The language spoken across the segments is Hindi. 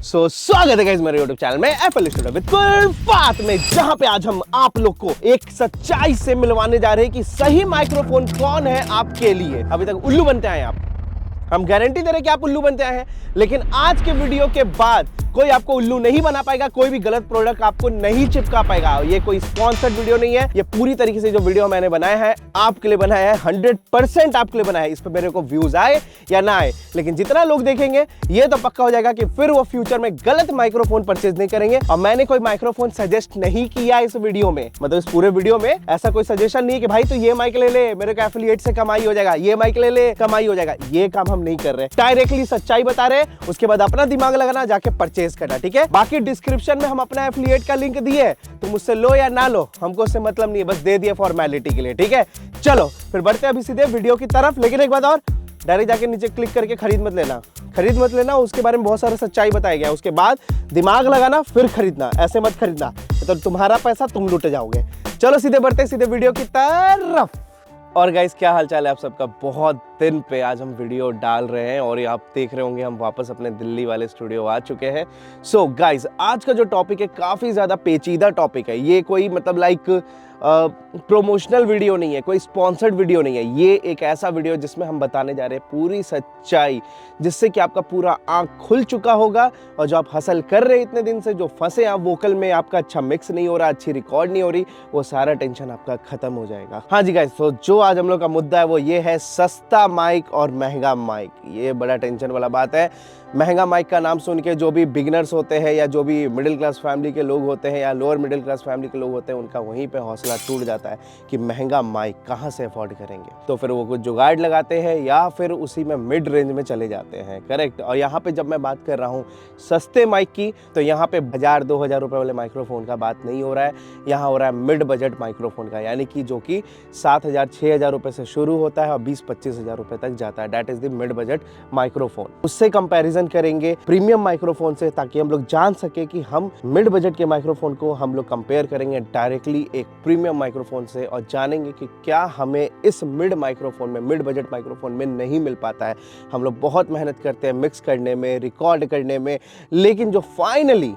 स्वागत है गाइस मेरे YouTube चैनल में एफएल स्टूडियो विद कुलफात में, जहां पे आज हम आप लोग को एक सच्चाई से मिलवाने जा रहे हैं कि सही माइक्रोफोन कौन है आपके लिए। अभी तक उल्लू बनते आए आप, हम गारंटी दे रहे हैं कि आप उल्लू बनते आए हैं, लेकिन आज के वीडियो के बाद कोई आपको उल्लू नहीं बना पाएगा, कोई भी गलत प्रोडक्ट आपको नहीं चिपका पाएगा। ये कोई स्पॉन्सर्ड वीडियो नहीं है, ये पूरी तरीके से जो वीडियो मैंने बनाया है आपके लिए बनाया है, 100% आपके लिए बनाया है। इस पर मेरे को व्यूज आए या ना आए, लेकिन जितना लोग देखेंगे ये तो पक्का हो जाएगा कि फिर वो फ्यूचर में गलत माइक्रोफोन परचेज नहीं करेंगे। और मैंने कोई माइक्रोफोन सजेस्ट नहीं किया इस वीडियो में, मतलब इस पूरे वीडियो में ऐसा कोई सजेशन नहीं है कि भाई तो ये माइक ले ले, मेरे को एफिलिएट से कमाई हो जाएगा, ये माइक ले ले कमाई हो जाएगा। ये काम हम नहीं कर रहे, डायरेक्टली सच्चाई बता रहे, उसके बाद अपना दिमाग लगाना, जाके परचेज करना, ठीक है। बाकी डिस्क्रिप्शन में हम अपना एफिलिएट का लिंक दिए, तुम मुझसे लो या ना लो हमको उससे मतलब नहीं है, बस दे दिए फॉर्मेलिटी के लिए, ठीक है। चलो फिर बढ़ते हैं अभी सीधे वीडियो की तरफ। लेकिन एक बात और, डायरेक्ट जाके नीचे क्लिक करके खरीद मत लेना, उसके बारे में बहुत सारा सच्चाई बताया गया। उसके बाद दिमाग लगाना फिर खरीदना, ऐसे मत खरीदना तो तुम्हारा पैसा तुम लूट जाओगे। चलो सीधे बढ़ते सीधे वीडियो की तरफ। और गाइस क्या हालचाल है आप सबका? बहुत दिन पे आज हम वीडियो डाल रहे हैं और ये आप देख रहे होंगे हम वापस अपने दिल्ली वाले स्टूडियो आ चुके हैं। सो गाइस आज का जो टॉपिक है काफ़ी ज़्यादा पेचीदा टॉपिक है। ये कोई मतलब लाइक प्रोमोशनल वीडियो नहीं है, कोई स्पॉन्सर्ड वीडियो नहीं है। ये एक ऐसा वीडियो जिसमें हम बताने जा रहे हैं पूरी सच्चाई, जिससे कि आपका पूरा आंख खुल चुका होगा और जो आप हसल कर रहे हैं इतने दिन से, जो फंसे आप वोकल में, आपका अच्छा मिक्स नहीं हो रहा, अच्छी रिकॉर्ड नहीं हो रही, वो सारा टेंशन आपका खत्म हो जाएगा। हाँ जी गाइस, तो जो आज हम लोग का मुद्दा है वो ये है सस्ता माइक और महंगा माइक। ये बड़ा टेंशन वाला बात है। महंगा माइक का नाम सुन के जो भी बिगिनर्स होते हैं या जो भी मिडिल क्लास फैमिली के लोग होते हैं या लोअर मिडिल क्लास फैमिली के लोग होते हैं, उनका वहीं पे हौसला टूट जाता है कि महंगा माइक कहाँ से अफोर्ड करेंगे। तो फिर वो कुछ जुगाड़ लगाते हैं या फिर उसी में मिड रेंज में चले जाते हैं, करेक्ट। और यहाँ पे जब मैं बात कर रहा हूँ सस्ते माइक की, तो यहाँ पे 1000-2000 रुपये वाले माइक्रोफोन का बात नहीं हो रहा है, यहाँ हो रहा है मिड बजट माइक्रोफोन का, यानी कि जो कि 7000-6000 रुपये से शुरू होता है और 20-25 हजार रुपये तक जाता है। That is the mid budget microphone. उससे कंपैरिजन करेंगे प्रीमियम माइक्रोफोन से, ताकि हम लोग जान सके कि हम मिड बजट के माइक्रोफोन को हम लोग कंपेयर करेंगे डायरेक्टली एक प्रीमियम माइक्रोफोन से और जानेंगे कि क्या हमें इस मिड बजट माइक्रोफोन में नहीं मिल पाता है। हम लोग बहुत मेहनत करते हैं मिक्स करने में, रिकॉर्ड करने में, लेकिन जो फाइनली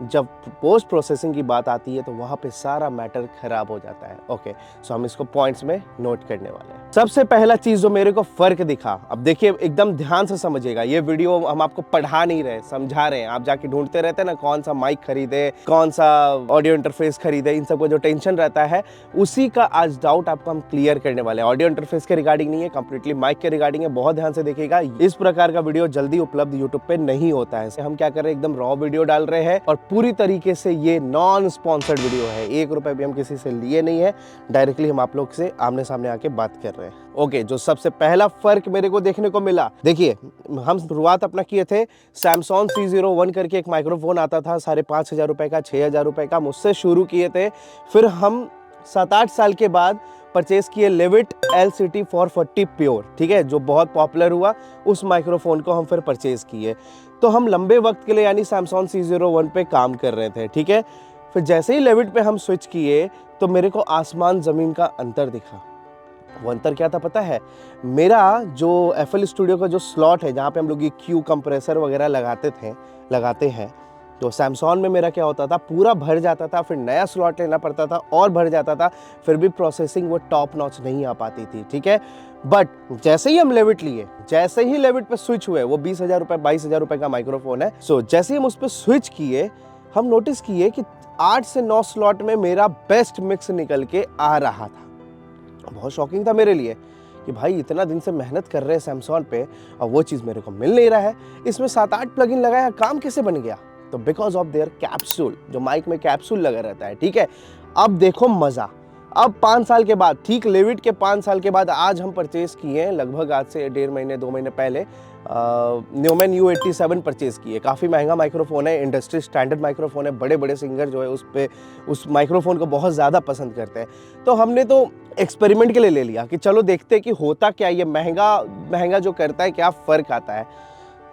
जब पोस्ट प्रोसेसिंग की बात आती है तो वहां पे सारा मैटर खराब हो जाता है। ओके, सो हम इसको पॉइंट्स में नोट करने वाले हैं। सबसे पहला चीज जो मेरे को फर्क दिखा, अब देखिए एकदम ध्यान से समझिएगा, ये वीडियो हम आपको पढ़ा नहीं रहे, समझा रहे हैं। आप जाके ढूंढते रहते हैं ना कौन सा माइक खरीदे, कौन सा ऑडियो इंटरफेस खरीदे, इन सबको जो टेंशन रहता है उसी का आज डाउट आपको हम क्लियर करने वाले हैं। ऑडियो इंटरफेस के रिगार्डिंग नहीं है, कंप्लीटली माइक के रिगार्डिंग है। बहुत ध्यान से देखिएगा, इस प्रकार का वीडियो जल्दी उपलब्ध यूट्यूब पे नहीं होता है। हम क्या कर रहे हैं, एकदम रॉ वीडियो डाल रहे हैं और पूरी तरीके से ये नॉन स्पॉन्सर्ड वीडियो है। 1 रुपए भी हम किसी से लिए नहीं है, डायरेक्टली हम आप लोग से आमने सामने आके बात कर रहे हैं। ओके, जो सबसे पहला फर्क मेरे को देखने को मिला, देखिए हम शुरुआत अपना किए थे सैमसंग C01 करके एक माइक्रोफोन आता था 5500 रुपए का, 6000 रुपए का, मुझसे शुरू किए थे। फिर हम 7-8 साल के बाद परचेज किए लेविट LCT 440 प्योर, ठीक है, जो बहुत पॉपुलर हुआ। उस माइक्रोफोन को हम फिर परचेज किए, तो हम लंबे वक्त के लिए यानी सैमसंग C01 पे काम कर रहे थे, ठीक है। फिर जैसे ही लेविट पे हम स्विच किए तो मेरे को आसमान ज़मीन का अंतर दिखा। वो अंतर क्या था पता है? मेरा जो FL स्टूडियो का जो स्लॉट है, जहाँ पे हम लोग ये क्यू कंप्रेसर वगैरह लगाते हैं, तो सैमसंग में मेरा क्या होता था, पूरा भर जाता था, फिर नया स्लॉट लेना पड़ता था और भर जाता था, फिर भी प्रोसेसिंग वो टॉप नॉच नहीं आ पाती थी, ठीक है। बट जैसे ही हम लेविट लिए, जैसे ही लेविट पे स्विच हुए, वो 20,000 रुपये 22,000 रुपये का माइक्रोफोन है। सो जैसे ही हम उस पर स्विच किए, हम नोटिस किए कि 8 से 9 स्लॉट में मेरा बेस्ट मिक्स निकल के आ रहा था। बहुत शॉकिंग था मेरे लिए कि भाई इतना दिन से मेहनत कर रहे हैं सैमसंग पे और वो चीज़ मेरे को मिल नहीं रहा है। इसमें 7-8 प्लगइन लगाया, काम कैसे बन गया? तो बिकॉज ऑफ देयर कैप्सूल, जो माइक में कैप्सूल लगा रहता है, ठीक है। अब देखो मज़ा, अब 5 साल के बाद, ठीक लेविट के 5 साल के बाद आज हम परचेज किए हैं, लगभग आज से 1.5 महीने 2 महीने पहले न्यूमैन U87 परचेज किए। काफ़ी महंगा माइक्रोफोन है, इंडस्ट्री स्टैंडर्ड माइक्रोफोन है, बड़े बड़े सिंगर जो है उस माइक्रोफोन को बहुत ज़्यादा पसंद करते हैं। तो हमने तो एक्सपेरिमेंट के लिए ले लिया कि चलो देखते हैं कि होता क्या, ये महंगा जो करता है क्या फ़र्क आता है।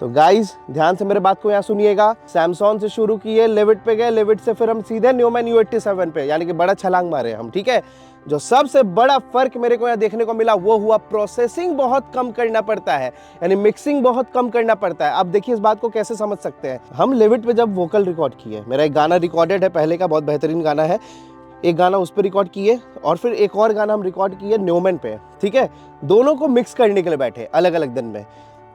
तो गाइज ध्यान से मेरे बात को यहाँ सुनिएगा। सैमसंग से शुरू किए, लेविट पे गए, लेविट से फिर हम सीधे न्यूमैन U87 पे, यानी कि बड़ा छलांग मारे हम, ठीक है। जो सबसे बड़ा फर्क मेरे को यहाँ देखने को मिला वो हुआ प्रोसेसिंग बहुत कम करना पड़ता है, यानी मिक्सिंग बहुत कम करना पड़ता है। अब देखिए इस बात को कैसे समझ सकते हैं। हम लेविट पे जब वोकल रिकॉर्ड किए, मेरा एक गाना रिकॉर्डेड है पहले का, बहुत बेहतरीन गाना है, एक गाना उस पर रिकॉर्ड किए और फिर एक और गाना हम रिकॉर्ड किए न्यूमैन पे, ठीक है। दोनों को मिक्स करने के लिए बैठे अलग अलग दिन में।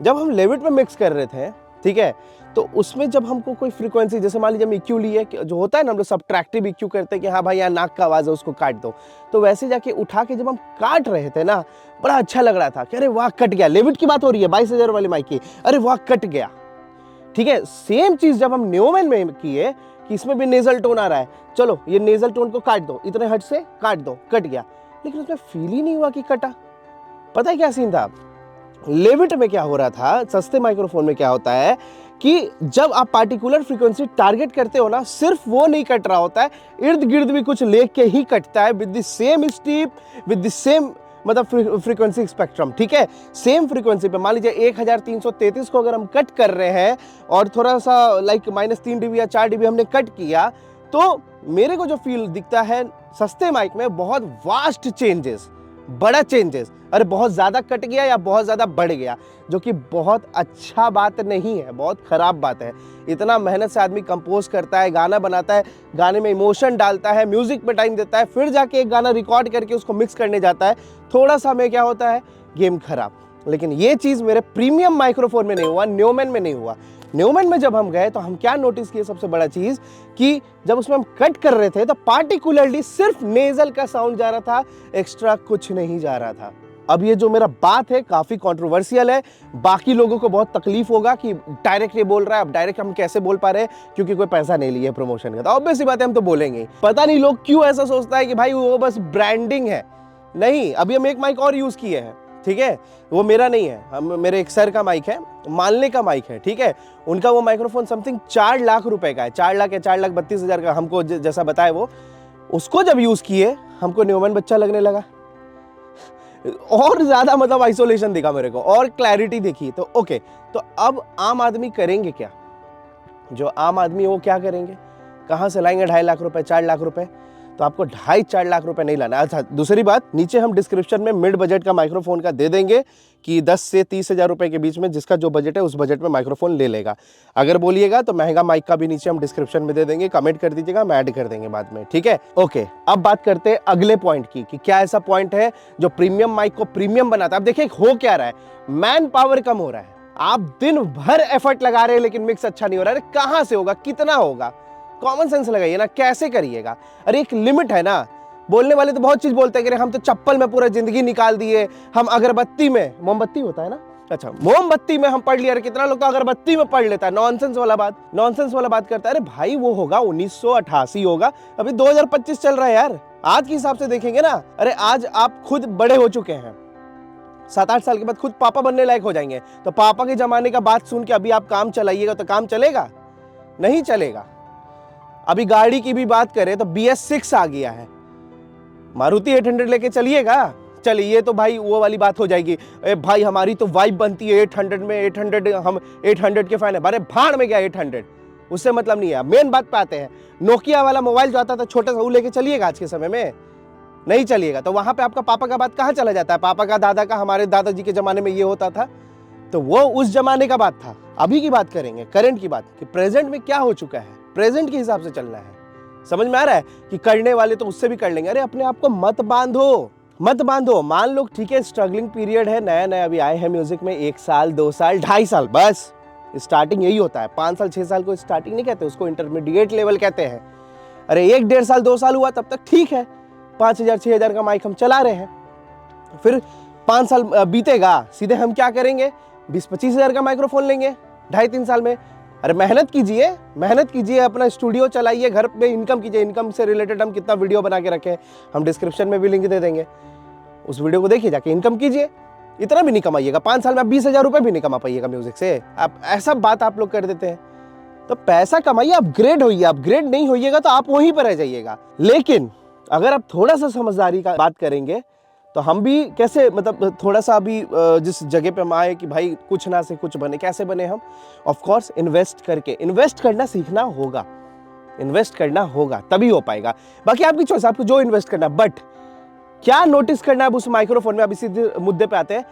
जब हम लेविट पे मिक्स कर रहे थे, ठीक है, तो उसमें जब हमको कोई फ्रीक्वेंसी, जैसे मान लीजिए हम EQ लिए, जो होता है ना हम लोग सब्ट्रैक्टिव EQ करते हैं कि हाँ भाई यहाँ नाक का आवाज़ है उसको काट दो, तो वैसे जाके उठा के जब हम काट रहे थे ना, बड़ा अच्छा लग रहा था कि अरे वाह कट गया। लेविट की बात हो रही है 22,000 वाली माइक की, अरे वाह कट गया, ठीक है। सेम चीज़ जब हम न्यूमैन में किए कि इसमें भी नेजल टोन आ रहा है, चलो ये नेजल टोन को काट दो, इतने हट से काट दो, कट गया, लेकिन उसमें फील ही नहीं हुआ कि कटा। पता है क्या सीन था? लेविट में क्या हो रहा था, सस्ते माइक्रोफोन में क्या होता है कि जब आप पार्टिकुलर फ्रीक्वेंसी टारगेट करते हो ना, सिर्फ वो नहीं कट रहा होता है, इर्द गिर्द भी कुछ लेके ही कटता है, with the same steep, with the same मतलब फ्रीक्वेंसी स्पेक्ट्रम, ठीक है। सेम फ्रीक्वेंसी पे मान लीजिए 1333 को अगर हम कट कर रहे हैं और थोड़ा सा लाइक -3 dB या 4 dB हमने कट किया, तो मेरे को जो फील दिखता है सस्ते माइक में बहुत वास्ट चेंजेस, बड़ा चेंजेस, अरे बहुत ज़्यादा कट गया या बहुत ज़्यादा बढ़ गया, जो कि बहुत अच्छा बात नहीं है, बहुत ख़राब बात है। इतना मेहनत से आदमी कंपोज करता है, गाना बनाता है, गाने में इमोशन डालता है, म्यूज़िक पे टाइम देता है, फिर जाके एक गाना रिकॉर्ड करके उसको मिक्स करने जाता है, थोड़ा सा में क्या होता है, गेम खराब। लेकिन ये चीज़ मेरे प्रीमियम माइक्रोफोन में नहीं हुआ, न्यूमैन में नहीं हुआ। न्यूमैन में जब हम गए तो हम क्या नोटिस किए, सबसे बड़ा चीज़ कि जब उसमें हम कट कर रहे थे तो पार्टिकुलरली सिर्फ नेजल का साउंड जा रहा था, एक्स्ट्रा कुछ नहीं जा रहा था। अब ये जो मेरा बात है काफ़ी कंट्रोवर्शियल है, बाकी लोगों को बहुत तकलीफ होगा कि डायरेक्ट ये बोल रहा है, अब डायरेक्ट हम कैसे बोल पा रहे हैं क्योंकि कोई पैसा नहीं लिया प्रमोशन का, तो ऑब्वियस सी बात है हम तो बोलेंगे। पता नहीं लोग क्यों ऐसा सोचता है कि भाई वो बस ब्रांडिंग है। नहीं, अभी हम एक माइक और यूज़ किए हैं, ठीक है, वो मेरा नहीं है, हम मेरे एक सर का माइक है, मालने का माइक है, ठीक है। उनका वो माइक्रोफोन समथिंग 4 लाख रुपए का है, 4 लाख या 4,32,000 का, हमको जैसा बताया वो। उसको जब यूज़ किए हमको न्यूमैन बच्चा लगने लगा, और ज़्यादा मतलब आइसोलेशन दिखा मेरे को, और क्लैरिटी दिखी। तो ओके, तो अब आम आदमी करेंगे क्या? जो आम आदमी वो क्या करेंगे, कहाँ से लाएंगे 2.5 लाख रुपए, 4 लाख रुपए? तो आपको 2.5-4 लाख रुपए नहीं लाना। अच्छा, दूसरी बात, नीचे हम डिस्क्रिप्शन में मिड बजट का माइक्रोफोन का दे देंगे कि 10 से 30,000 रुपए के बीच में जिसका जो बजट है उस बजट में माइक्रोफोन ले लेगा। अगर बोलिएगा तो महंगा माइक का भी नीचे हम डिस्क्रिप्शन में दे देंगे, कमेंट कर दीजिएगा, हम ऐड कर देंगे बाद में, ठीक है। ओके, अब बात करते हैं अगले पॉइंट की कि क्या ऐसा पॉइंट है जो प्रीमियम माइक को प्रीमियम बनाता है। अब देखिए हो क्या रहा है, मैन पावर कम हो रहा है, आप दिन भर एफर्ट लगा रहे हैं लेकिन मिक्स अच्छा नहीं हो रहा है। अरे कहाँ से होगा, कितना होगा, कॉमन सेंस लगाइए ना, कैसे करिएगा। अरे एक लिमिट है ना। बोलने वाले तो बहुत चीज बोलते हैं कि हम तो चप्पल में पूरा जिंदगी निकाल दिए, हम अगरबत्ती में, मोमबत्ती होता है ना, अच्छा मोमबत्ती में हम पढ़ लिया। अरे कितना लोग तो अगरबत्ती में पढ़ लेता है, नॉनसेंस वाला बात करता है। अरे भाई वो होगा 1988 होगा, अभी 2025 चल रहा है यार, आज के हिसाब से देखेंगे ना। अरे आज आप खुद बड़े हो चुके हैं, 7-8 साल के बाद खुद पापा बनने लायक हो जाएंगे, तो पापा के जमाने का बात सुन के अभी आप काम चलाइएगा तो काम चलेगा? नहीं चलेगा। अभी गाड़ी की भी बात करें तो BS6 आ गया है, मारुति 800 लेके चलिएगा, चलिए तो भाई वो वाली बात हो जाएगी, ए भाई हमारी तो वाइब बनती है 800 में, 800 हम 800 के फैन है। अरे भाड़ में गया 800, उससे मतलब नहीं है। मेन बात पे आते हैं, नोकिया वाला मोबाइल जो आता था छोटा सा, वो लेके चलिएगा आज के समय में? नहीं चलिएगा। तो वहां पे आपका पापा का बात कहाँ चला जाता है, पापा का, दादा का, हमारे दादाजी के जमाने में ये होता था, तो वो उस जमाने का बात था। अभी की बात करेंगे, करंट की बात, कि प्रेजेंट में क्या हो चुका है, प्रेजेंट के हिसाब से चलना है। समझ में आ रहा है कि करने वाले तो उससे भी कर लेंगे। अरे अपने आप को मत बांधो। मान लो ठीक है, स्ट्रगलिंग पीरियड है, नया नया अभी आए हैं म्यूजिक में, 1 साल 2 साल 2.5 साल, बस स्टार्टिंग यही होता है। 5 साल 6 साल को स्टार्टिंग नहीं कहते, उसको इंटरमीडिएट लेवल कहते हैं। अरे 1-1.5 साल 2 साल हुआ तब तक ठीक है, 5,000-6,000 का माइक हम चला रहे हैं। फिर 5 साल बीतेगा, सीधे हम क्या करेंगे, 20-25 हज़ार का माइक्रोफोन लेंगे 2.5-3 साल में। अरे मेहनत कीजिए, अपना स्टूडियो चलाइए, घर पे इनकम कीजिए। इनकम से रिलेटेड हम कितना वीडियो बना के रखे हैं, हम डिस्क्रिप्शन में भी लिंक दे देंगे, उस वीडियो को देखिए, जाके इनकम कीजिए। इतना भी नहीं कमाइएगा, 5 साल में आप 20,000 रुपये भी नहीं कमा पाइएगा म्यूजिक से। आप ऐसा बात आप लोग कर देते हैं। तो पैसा कमाइए, अपग्रेड होइए। अपग्रेड नहीं होइएगा तो आप वहीं पर रह जाइएगा। लेकिन अगर आप थोड़ा सा समझदारी का बात करेंगे तो हम भी कैसे, मतलब थोड़ा सा अभी जिस जगह पे हम आए कि भाई कुछ ना से कुछ बने, कैसे बने हम? ऑफ कोर्स इन्वेस्ट करना सीखना होगा, इन्वेस्ट करना होगा तभी हो पाएगा। बाकी आपकी चॉइस, आपको जो इन्वेस्ट करना, बट क्या नोटिस करना है उस माइक्रोफोन में? अब इसी मुद्दे पे आते हैं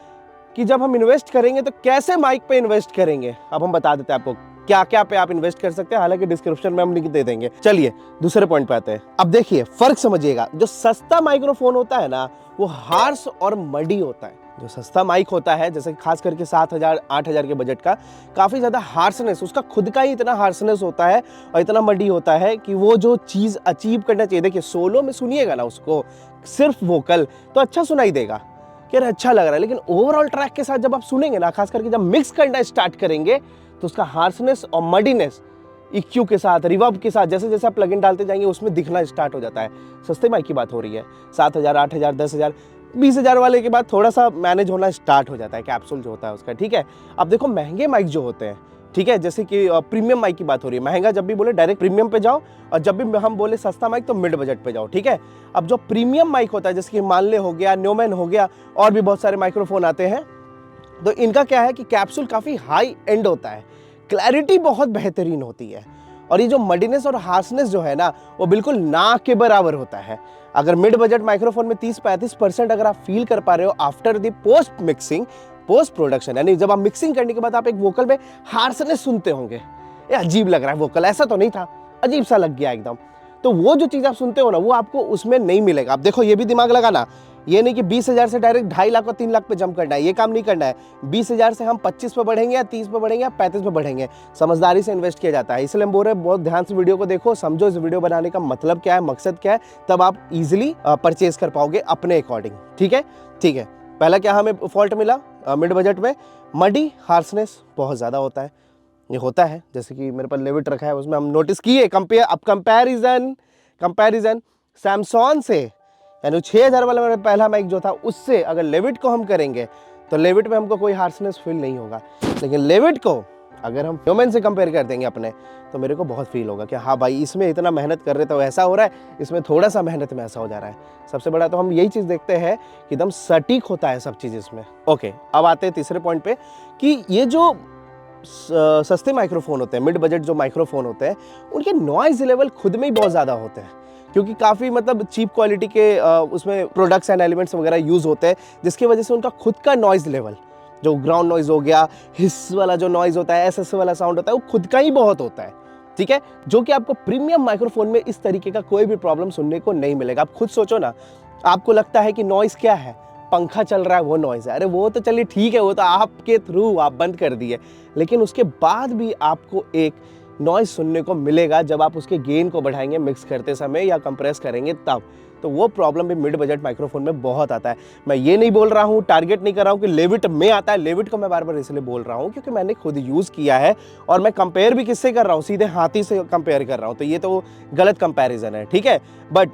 कि जब हम इन्वेस्ट करेंगे तो कैसे माइक पे इन्वेस्ट करेंगे। अब हम बता देते हैं आपको क्या क्या पे आप इन्वेस्ट कर सकते हैं, हालांकि डिस्क्रिप्शन में हम लिंक दे देंगे। चलिए दूसरे पॉइंट पे आते हैं। अब देखिए फर्क समझिएगा, जो सस्ता माइक्रोफोन होता है ना वो हार्श और मडी होता है। जो सस्ता माइक होता है जैसे खास करके 7,000 8,000 के बजट का, काफी ज्यादा हार्शनेस, उसका खुद का ही इतना हार्शनेस होता है और इतना मडी होता है कि वो जो चीज अचीव करना चाहिए, देखिए सोलो में सुनिएगा ना उसको, सिर्फ वोकल तो अच्छा सुनाई देगा कि यार अच्छा लग रहा है, लेकिन ओवरऑल ट्रैक के साथ जब आप सुनेंगे ना, खास करके जब मिक्स करना स्टार्ट करेंगे तो उसका हार्शनेस और मडीनेस इक्यू के साथ, रिवर्ब के साथ, जैसे जैसे आप प्लगइन डालते जाएंगे उसमें दिखना स्टार्ट हो जाता है। सस्ते माइक की बात हो रही है, 7,000 8,000 10,000 20,000 वाले के बाद थोड़ा सा मैनेज होना स्टार्ट हो जाता है, कैप्सूल जो होता है उसका, ठीक है। अब देखो महंगे माइक जो होते हैं, ठीक है, जैसे कि प्रीमियम माइक की बात हो रही है, महंगा जब भी बोले डायरेक्ट प्रीमियम पे जाओ, और जब भी हम बोले सस्ता माइक तो मिड बजट पे जाओ, ठीक है। अब जो प्रीमियम माइक होता है जैसे कि मानले हो गया, न्यूमैन हो गया, और भी बहुत सारे माइक्रोफोन आते हैं, तो इनका क्या है कि कैप्सूल काफी हाई एंड होता है, क्लैरिटी बहुत बेहतरीन होती है, और ये जो मडीनेस और हार्शनेस जो है ना वो बिल्कुल ना के बराबर होता है। अगर मिड बजट माइक्रोफोन में 30-35% अगर आप फील कर पा रहे हो after the post mixing, post production, यानी जब आप मिक्सिंग करने के बाद आप एक वोकल में हार्शनेस सुनते होंगे, ये अजीब लग रहा है वोकल, ऐसा तो नहीं था, अजीब सा लग गया एकदम, तो वो जो चीज आप सुनते हो ना वो आपको उसमें नहीं मिलेगा। आप देखो ये भी दिमाग लगाना, ये नहीं कि 20,000 से डायरेक्ट 2.5 लाख और 3 लाख पे जंप करना है, ये काम नहीं करना है। 20,000 से हम 25 पे बढ़ेंगे या 30 पे बढ़ेंगे या 35 पे बढ़ेंगे, समझदारी से इन्वेस्ट किया जाता है। इसलिए हम बोल रहे हैं बहुत ध्यान से वीडियो को देखो, समझो इस वीडियो बनाने का मतलब क्या है, मकसद क्या है, तब आप इजिली परचेज कर पाओगे अपने अकॉर्डिंग, ठीक है। ठीक है, पहला क्या हमें फॉल्ट मिला मिड बजट में, मडी हार्शनेस बहुत ज्यादा होता है, ये होता है। जैसे कि मेरे पास लेविट रखा है, उसमें हम नोटिस किए कंपैरिजन सैमसंग से, यानी 6,000 वाला मेरा पहला माइक जो था उससे अगर लेविट को हम करेंगे तो लेविट में हमको कोई हार्शनेस फील नहीं होगा, लेकिन लेविट को अगर हम ह्यूमन से कंपेयर कर देंगे अपने, तो मेरे को बहुत फील होगा कि हाँ भाई इसमें इतना मेहनत कर रहे तो ऐसा हो रहा है, इसमें थोड़ा सा मेहनत में ऐसा हो जा रहा है। सबसे बड़ा तो हम यही चीज़ देखते हैं कि एकदम सटीक होता है सब चीज़ इसमें। ओके, अब आते हैं तीसरे पॉइंट पे कि ये जो सस्ते माइक्रोफोन होते हैं, मिड बजट जो माइक्रोफोन होते हैं, उनके नॉइज लेवल खुद में ही बहुत ज़्यादा होते हैं, क्योंकि काफ़ी मतलब चीप क्वालिटी के उसमें प्रोडक्ट्स एंड एलिमेंट्स वगैरह यूज़ होते हैं, जिसकी वजह से उनका खुद का नॉइज़ लेवल, जो ग्राउंड नॉइज़ हो गया, हिस वाला जो नॉइज़ होता है, एसएस वाला साउंड होता है, वो खुद का ही बहुत होता है, ठीक है, जो कि आपको प्रीमियम माइक्रोफोन में इस तरीके का कोई भी प्रॉब्लम सुनने को नहीं मिलेगा। आप खुद सोचो ना, आपको लगता है कि नॉइज़ क्या है, पंखा चल रहा है वो नॉइज़ है, अरे वो तो चलिए ठीक है, वो तो आपके थ्रू आप बंद कर दिए, लेकिन उसके बाद भी आपको एक नॉइज़ सुनने को मिलेगा जब आप उसके गेन को बढ़ाएंगे मिक्स करते समय या कंप्रेस करेंगे तब, तो वो प्रॉब्लम भी मिड बजट माइक्रोफोन में बहुत आता है। मैं ये नहीं बोल रहा हूँ, टारगेट नहीं कर रहा हूँ कि लेविट में आता है, लेविट को मैं बार बार इसलिए बोल रहा हूँ क्योंकि मैंने खुद यूज़ किया है, और मैं कंपेयर भी किससे कर रहा हूँ, सीधे हाथी से कंपेयर कर रहा हूँ, तो ये तो गलत कंपैरिजन है, ठीक है। बट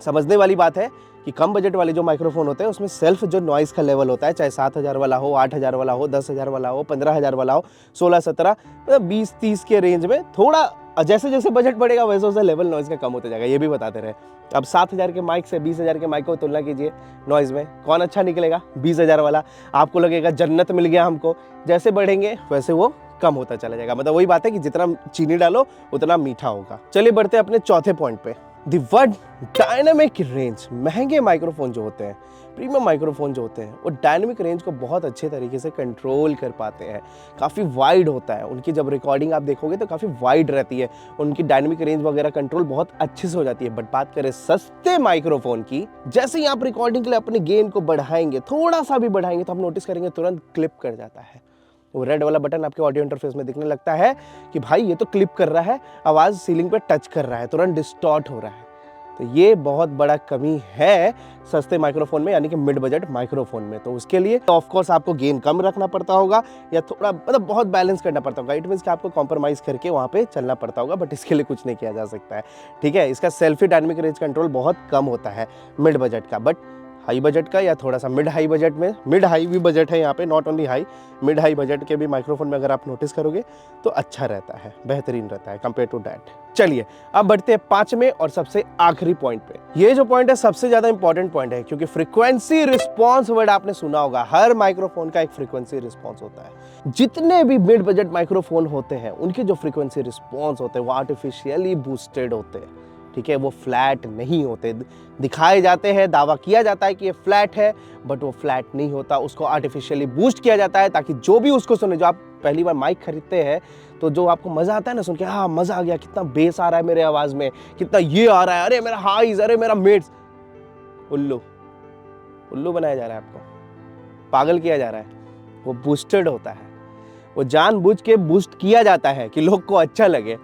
समझने वाली बात है कि कम बजट वाले जो माइक्रोफोन होते हैं उसमें सेल्फ जो नॉइज़ का लेवल होता है, चाहे 7,000 वाला हो, 8,000 वाला हो, 10,000 वाला हो, 15,000 वाला हो, 16-17, मतलब 20-30 के रेंज में, थोड़ा जैसे जैसे बजट बढ़ेगा वैसे वैसे लेवल नॉइज़ का कम होता जाएगा, ये भी बताते रहे। अब 7,000 के माइक से 20,000 के माइक को तुलना कीजिए नॉइज़ में, कौन अच्छा निकलेगा? 20,000 वाला, आपको लगेगा जन्नत मिल गया हमको, जैसे बढ़ेंगे वैसे वो कम होता चला जाएगा। मतलब वही बात है कि जितना चीनी डालो उतना मीठा होगा। चलिए बढ़ते हैं अपने चौथे पॉइंट पे, द वर्ड डायनामिक रेंज। महंगे माइक्रोफोन जो होते हैं, प्रीमियम माइक्रोफोन जो होते हैं, वो डायनामिक रेंज को बहुत अच्छे तरीके से कंट्रोल कर पाते हैं, काफ़ी वाइड होता है उनकी, जब रिकॉर्डिंग आप देखोगे तो काफ़ी वाइड रहती है, उनकी डायनामिक रेंज वगैरह कंट्रोल बहुत अच्छे से हो जाती है। बट बात करें सस्ते माइक्रोफोन की, जैसे ही आप रिकॉर्डिंग के लिए अपने गेन को बढ़ाएंगे, थोड़ा सा भी बढ़ाएंगे, तो आप नोटिस करेंगे तुरंत क्लिप कर जाता है, वो रेड वाला बटन आपके ऑडियो इंटरफेस में दिखने लगता है कि भाई ये तो क्लिप कर रहा है, आवाज़ सीलिंग पे टच कर रहा है, तुरंत डिस्टॉर्ट हो रहा है। तो ये बहुत बड़ा कमी है सस्ते माइक्रोफोन में, यानी कि मिड बजट माइक्रोफोन में। तो उसके लिए ऑफ कोर्स आपको गेन कम रखना पड़ता होगा, या थोड़ा मतलब बहुत बैलेंस करना पड़ता होगा। इट मीन्स कि आपको कॉम्प्रोमाइज़ करके वहाँ पे चलना पड़ता होगा, बट इसके लिए कुछ नहीं किया जा सकता है, ठीक है। इसका सेल्फी डायनामिक रेंज कंट्रोल बहुत कम होता है मिड बजट का, बट हाई बजट का या थोड़ा सा मिड हाई बजट में, मिड हाई भी बजट है यहाँ पे, not only high, mid high budget के भी माइक्रोफोन में अगर आप नोटिस करोगे तो अच्छा रहता है, बेहतरीन रहता है कंपेयर टू दैट। चलिए अब बढ़ते हैं पांचवें और सबसे आखिरी पॉइंट पे। ये जो पॉइंट है सबसे ज्यादा इंपॉर्टेंट पॉइंट है, क्योंकि फ्रीक्वेंसी रिस्पॉन्स वर्ड आपने सुना होगा, हर माइक्रोफोन का एक फ्रीक्वेंसी रिस्पॉन्स होता है। जितने भी मिड बजट माइक्रोफोन होते हैं उनके जो फ्रीक्वेंसी रिस्पॉन्स होते हैं वो आर्टिफिशियली बूस्टेड होते हैं, ठीक है, वो फ्लैट नहीं होते। दिखाए जाते हैं, दावा किया जाता है कि ये फ्लैट है, बट वो फ्लैट नहीं होता। उसको आर्टिफिशियली बूस्ट किया जाता है ताकि जो भी उसको सुने, जो आप पहली बार माइक खरीदते हैं तो जो आपको मजा आता है ना सुन के, हाँ मजा आ गया, कितना बेस आ रहा है मेरे आवाज में, कितना ये आ रहा है, अरे मेरा हाइज, अरे मेरा मिड्स। उल्लू उल्लू बनाया जा रहा है, आपको पागल किया जा रहा है। वो बूस्टेड होता है, वो जानबूझ के बूस्ट किया जाता है कि लोग को अच्छा लगे।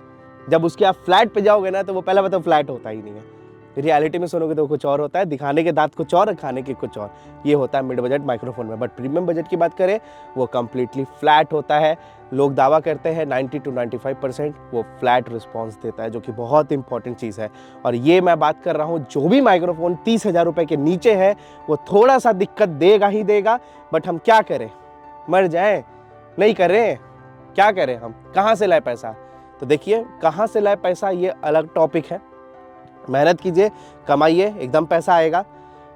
जब उसके आप फ्लैट पे जाओगे ना तो वो पहला मतलब फ्लैट होता ही नहीं है। रियलिटी में सुनोगे तो कुछ और होता है, दिखाने के दांत कुछ और, खाने के कुछ और। ये होता है मिड बजट माइक्रोफोन में। बट प्रीमियम बजट की बात करें, वो कंप्लीटली फ्लैट होता है। लोग दावा करते हैं 90 to 95% वो फ्लैट रिस्पॉन्स देता है, जो कि बहुत इंपॉर्टेंट चीज़ है। और ये मैं बात कर रहा हूँ, जो भी माइक्रोफोन 30,000 रुपये के नीचे है वो थोड़ा सा दिक्कत देगा ही देगा। बट हम क्या करें, मर जाएं? नहीं कर रहे, क्या करें हम, कहाँ से लाए पैसा? तो देखिए, कहाँ से लाए पैसा ये अलग टॉपिक है। मेहनत कीजिए, कमाइए, एकदम पैसा आएगा।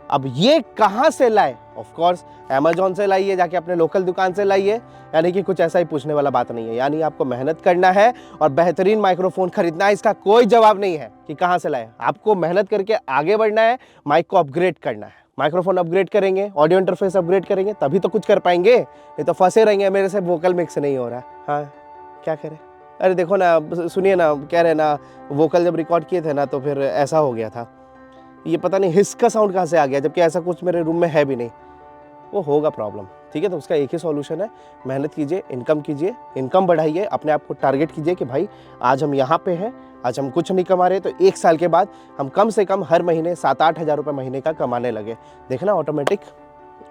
अब ये कहाँ से लाए? ऑफ कोर्स अमेजोन से लाइए, जाके अपने लोकल दुकान से लाइए। यानी कि कुछ ऐसा ही पूछने वाला बात नहीं है। यानी आपको मेहनत करना है और बेहतरीन माइक्रोफोन खरीदना है। इसका कोई जवाब नहीं है कि कहाँ से लाए। आपको मेहनत करके आगे बढ़ना है, माइक को अपग्रेड करना है। माइक्रोफोन अपग्रेड करेंगे, ऑडियो इंटरफेस अपग्रेड करेंगे, तभी तो कुछ कर पाएंगे। नहीं तो फंसे रहेंगे, मेरे से वोकल मिक्स नहीं हो रहा। हाँ, क्या करें? अरे देखो ना, सुनिए ना, कह रहे ना वोकल जब रिकॉर्ड किए थे ना तो फिर ऐसा हो गया था। ये पता नहीं हिस का साउंड कहाँ से आ गया, जबकि ऐसा कुछ मेरे रूम में है भी नहीं। वो होगा प्रॉब्लम, ठीक है। तो उसका एक ही सॉल्यूशन है, मेहनत कीजिए, इनकम कीजिए, इनकम बढ़ाइए, अपने आप को टारगेट कीजिए कि भाई आज हम यहाँ पे हैं, आज हम कुछ नहीं कमा रहे तो 1 साल के बाद हम कम से कम हर महीने 7-8 हज़ार रुपये महीने का कमाने लगे। देखना ऑटोमेटिक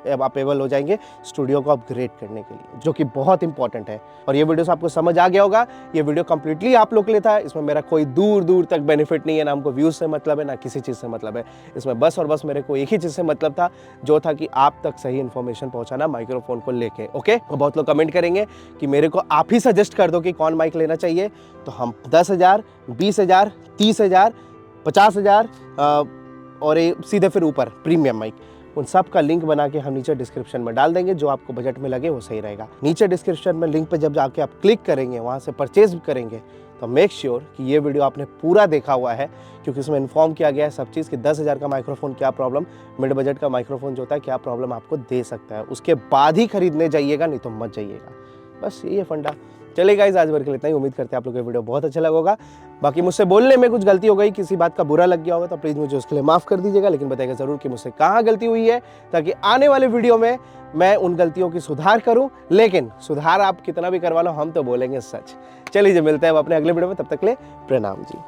अब आप एबल हो जाएंगे स्टूडियो को अपग्रेड करने के लिए, जो कि बहुत इंपॉर्टेंट है। और ये वीडियो से आपको समझ आ गया होगा, ये वीडियो कंप्लीटली आप लोग के लिए था। इसमें मेरा कोई दूर दूर तक बेनिफिट नहीं है, ना हमको व्यूज से मतलब है, ना किसी चीज़ से मतलब है। इसमें बस और बस मेरे को एक ही चीज़ से मतलब था, जो था कि आप तक सही इन्फॉर्मेशन पहुंचाना माइक्रोफोन को लेके। ओके, तो बहुत लोग कमेंट करेंगे कि मेरे को आप ही सजेस्ट कर दो कि कौन माइक लेना चाहिए। तो हम 10,000, 20,000, 30,000, 50,000 और सीधे फिर ऊपर प्रीमियम माइक, उन सब का लिंक बना के हम नीचे डिस्क्रिप्शन में डाल देंगे। जो आपको बजट में लगे वो सही रहेगा। नीचे डिस्क्रिप्शन में लिंक पे जब जाके आप क्लिक करेंगे, वहाँ से परचेज करेंगे, तो मेक श्योर कि ये वीडियो आपने पूरा देखा हुआ है, क्योंकि इसमें इन्फॉर्म किया गया है सब चीज़ कि 10,000 का माइक्रोफोन क्या प्रॉब्लम, मिड बजट का माइक्रोफोन जो होता है क्या प्रॉब्लम आपको दे सकता है। उसके बाद ही खरीदने जाइएगा, नहीं तो मत जाइएगा। बस यही है फंडा। चलिए गाइस, आज भर के लिए इतना ही। उम्मीद करते हैं आप लोगों को वीडियो बहुत अच्छा लगा होगा। बाकी मुझसे बोलने में कुछ गलती हो गई, किसी बात का बुरा लग गया होगा तो प्लीज़ मुझे उसके लिए माफ़ कर दीजिएगा, लेकिन बताइएगा ज़रूर कि मुझसे कहाँ गलती हुई है, ताकि आने वाले वीडियो में मैं उन गलतियों की सुधार करूँ। लेकिन सुधार आप कितना भी करवा लो, हम तो बोलेंगे सच। चलिए मिलते हैं अब अपने अगले वीडियो में, तब तक के लिए प्रणाम जी।